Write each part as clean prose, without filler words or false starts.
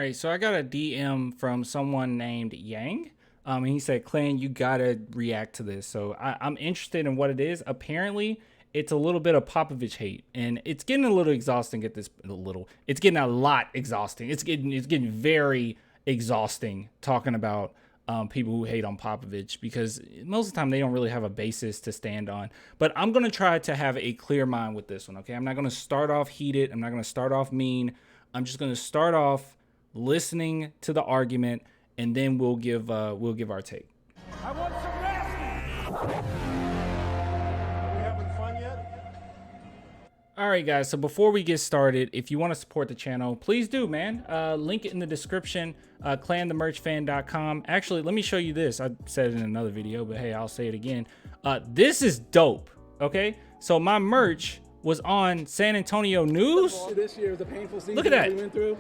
right, so I got a DM from someone named Yang. And he said, Clan, you gotta react to this. So I'm interested in what it is. Apparently, it's a little bit of Popovich hate, and it's getting a little exhausting. It's getting a lot exhausting. It's getting very exhausting talking about people who hate on Popovich, because most of the time they don't really have a basis to stand on. But I'm gonna try to have a clear mind with this one. Okay, I'm not gonna start off heated. I'm not gonna start off mean. I'm just gonna start off listening to the argument, and then we'll give our take. I want some rest. Are we having fun yet? All right, guys. So before we get started, if you want to support the channel, please do, man. Link it in the description. ClanTheMerchFan.com. Actually, let me show you this. I said it in another video, but hey, I'll say it again. This is dope. Okay, so my merch was on San Antonio News. This year was a painful season. Look at that. We went through.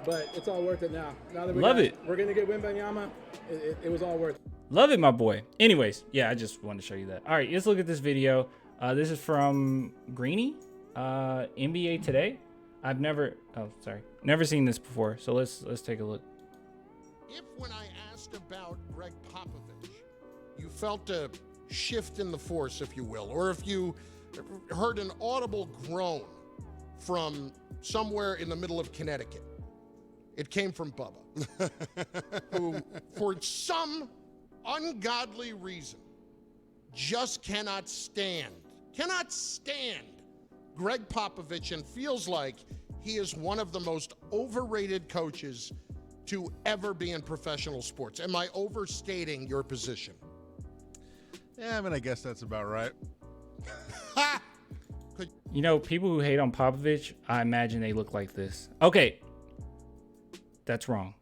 But it's all worth it now. Now that we're gonna get Wembanyama, it was all worth it. Love it, my boy. Anyways, yeah, I just wanted to show you that. All right, let's look at this video. This is from Greeny, NBA Today. I've never seen this before. So let's take a look. If when I asked about Greg Popovich, you felt a shift in the force, if you will, or if you heard an audible groan from somewhere in the middle of Connecticut, it came from Bubba, who, for some ungodly reason, just cannot stand Greg Popovich, and feels like he is one of the most overrated coaches to ever be in professional sports. Am I overstating your position? Yeah, I mean, I guess that's about right. You know, people who hate on Popovich, I imagine they look like this. Okay, that's wrong.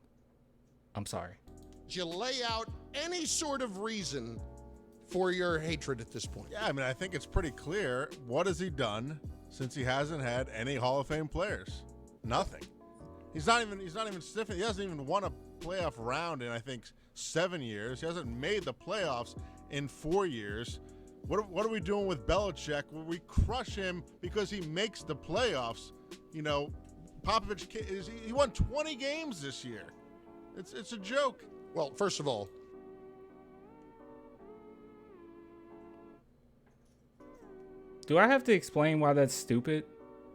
I'm sorry. Did you lay out any sort of reason for your hatred at this point? Yeah, I mean, I think it's pretty clear. What has he done since he hasn't had any Hall of Fame players? Nothing. He's not even sniffing. He hasn't even won a playoff round in, I think, 7 years. He hasn't made the playoffs in 4 years. What are we doing with Belichick? Well, we crush him because he makes the playoffs. You know, Popovich, he won 20 games this year. It's a joke. Well, first of all, do I have to explain why that's stupid?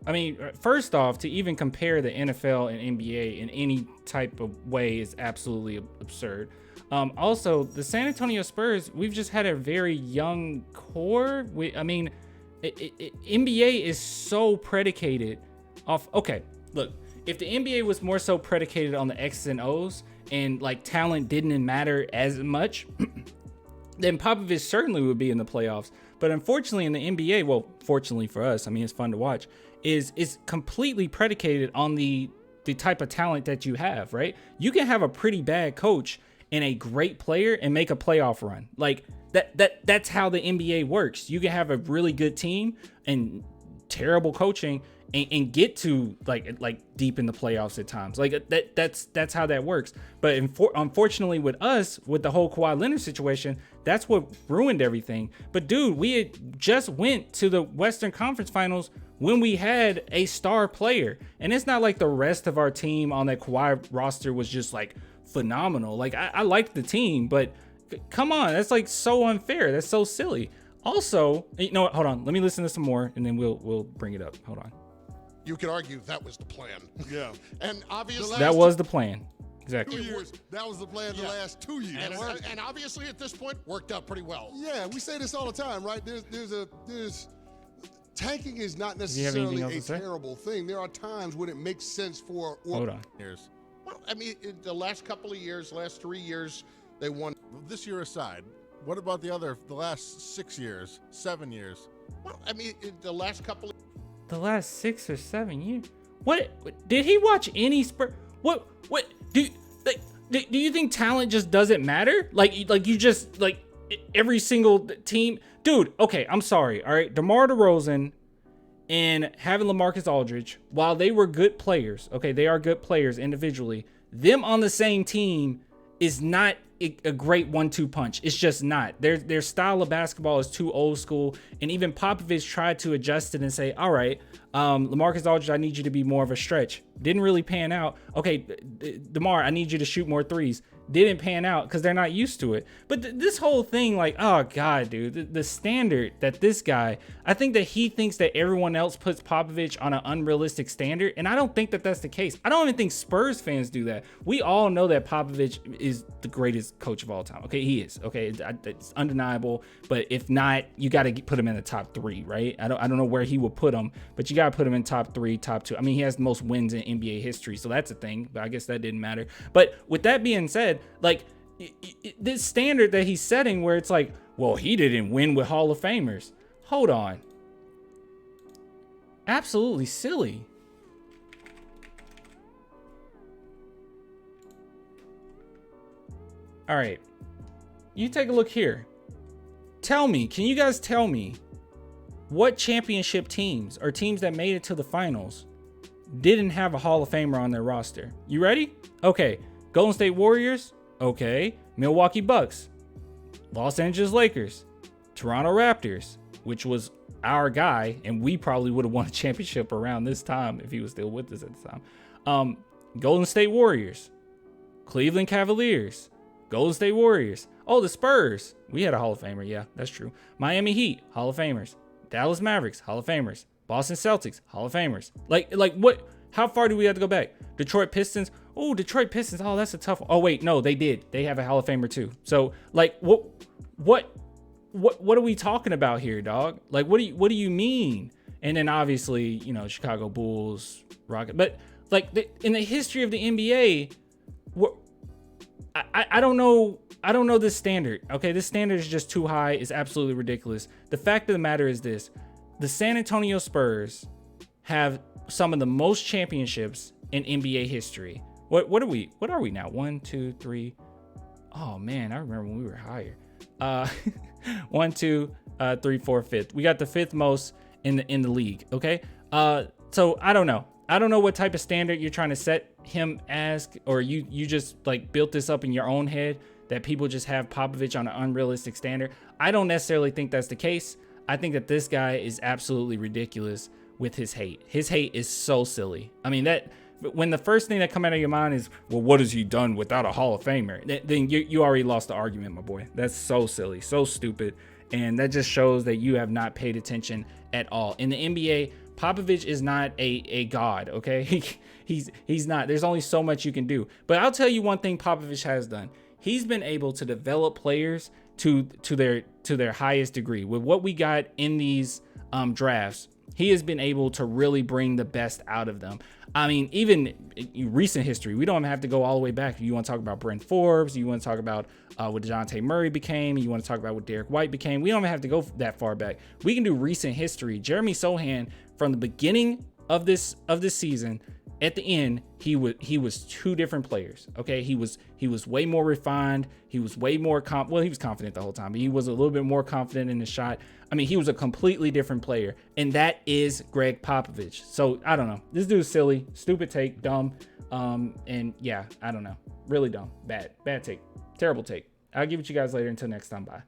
I mean, first off, to even compare the NFL and NBA in any type of way is absolutely absurd. Also, the San Antonio Spurs, we've just had a very young core. NBA is so predicated off. Okay, look, if the NBA was more so predicated on the X's and O's and like talent didn't matter as much, then Popovich certainly would be in the playoffs. But unfortunately, in the NBA, well, fortunately for us, I mean, it's fun to watch, is completely predicated on the type of talent that you have, right? You can have a pretty bad coach and a great player and make a playoff run. Like that's how the NBA works. You can have a really good team and terrible coaching and get to like deep in the playoffs at times. Like that's how that works. But unfortunately with us, with the whole Kawhi Leonard situation, that's what ruined everything. But dude, we had just went to the Western Conference Finals when we had a star player. And it's not like the rest of our team on that Kawhi roster was just like phenomenal. Like I liked the team, but come on, that's like so unfair. That's so silly. Also, you know what? Hold on. Let me listen to some more and then we'll bring it up. Hold on. You could argue that was the plan. Yeah. And obviously that was the plan. Exactly. 2 years. That was the plan the last 2 years. And obviously at this point worked out pretty well. Yeah, we say this all the time, right? There's tanking is not necessarily a terrible thing. There are times when it makes sense for Hold on. Years. Well, I mean, in the last couple of years, last 3 years, they won. This year aside, what about the last 6 years, 7 years? Well, I mean, in the last 6 or 7 years. What did he watch any Spurs? What do you think talent just doesn't matter? Like you just like every single team, dude. Okay, I'm sorry. All right, DeMar DeRozan and having LaMarcus Aldridge, while they were good players, okay, they are good players individually. Them on the same team is not a great 1-2 punch. It's just not. Their style of basketball is too old school. And even Popovich tried to adjust it and say, all right, LaMarcus Aldridge, I need you to be more of a stretch. Didn't really pan out. Okay, DeMar, I need you to shoot more threes. Didn't pan out because they're not used to it. But this whole thing, like, oh God, dude, the standard that this guy, I think that he thinks that everyone else puts Popovich on an unrealistic standard. And I don't think that that's the case. I don't even think Spurs fans do that. We all know that Popovich is the greatest coach of all time. Okay, he is. Okay, it's undeniable. But if not, you got to put him in the top 3, right? I don't know where he would put him, but you got to put him in top 3, top 2. I mean, he has the most wins in NBA history, so that's a thing. But I guess that didn't matter. But with that being said, like this standard that he's setting where it's like, well, he didn't win with Hall of Famers. Hold on. Absolutely silly. All right. You take a look here. Tell me, can you guys tell me what championship teams or teams that made it to the finals didn't have a Hall of Famer on their roster? You ready? Okay. Golden State Warriors. Okay. Milwaukee Bucks. Los Angeles Lakers. Toronto Raptors, which was our guy, and we probably would have won a championship around this time if he was still with us at the time. Golden State Warriors. Cleveland Cavaliers. Golden State Warriors. Oh, the Spurs. We had a Hall of Famer. Yeah, that's true. Miami Heat, Hall of Famers. Dallas Mavericks, Hall of Famers. Boston Celtics, Hall of Famers. Like what? How far do we have to go back? Detroit Pistons. Oh, Detroit Pistons. Oh, that's a tough one. Oh, wait, no, they did. They have a Hall of Famer too. So, like, what are we talking about here, dog? Like, what do you mean? And then obviously, you know, Chicago Bulls, Rocket. But like in the history of the NBA, I don't know. I don't know this standard. Okay, this standard is just too high. It's absolutely ridiculous. The fact of the matter is this: the San Antonio Spurs have some of the most championships in NBA history. What are we? What are we now? 1, 2, 3. Oh man, I remember when we were higher. 1, 2, 3, 4, 5th. We got the 5th most in the league. Okay. So I don't know. I don't know what type of standard you're trying to set him as, or you just like built this up in your own head that people just have Popovich on an unrealistic standard. I don't necessarily think that's the case. I think that this guy is absolutely ridiculous with his hate. His hate is so silly. I mean, that when the first thing that come out of your mind is, well, what has he done without a Hall of Famer? Then you already lost the argument, my boy. That's so silly, so stupid. And that just shows that you have not paid attention at all. In the NBA, Popovich is not a god, okay? He's not. There's only so much you can do. But I'll tell you one thing Popovich has done. He's been able to develop players to their highest degree. With what we got in these drafts, he has been able to really bring the best out of them. I mean, even recent history, we don't have to go all the way back. You want to talk about Brent Forbes, you want to talk about what DeJounte Murray became, you want to talk about what Derek White became. We don't even have to go that far back. We can do recent history. Jeremy Sohan, from the beginning of this season, at the end, he was two different players. Okay, he was way more refined. He was way more he was confident the whole time, but he was a little bit more confident in the shot. I mean, he was a completely different player, and that is Greg Popovich. So I don't know. This dude's silly, stupid take, dumb, and yeah, I don't know. Really dumb, bad take, terrible take. I'll give it to you guys later. Until next time, bye.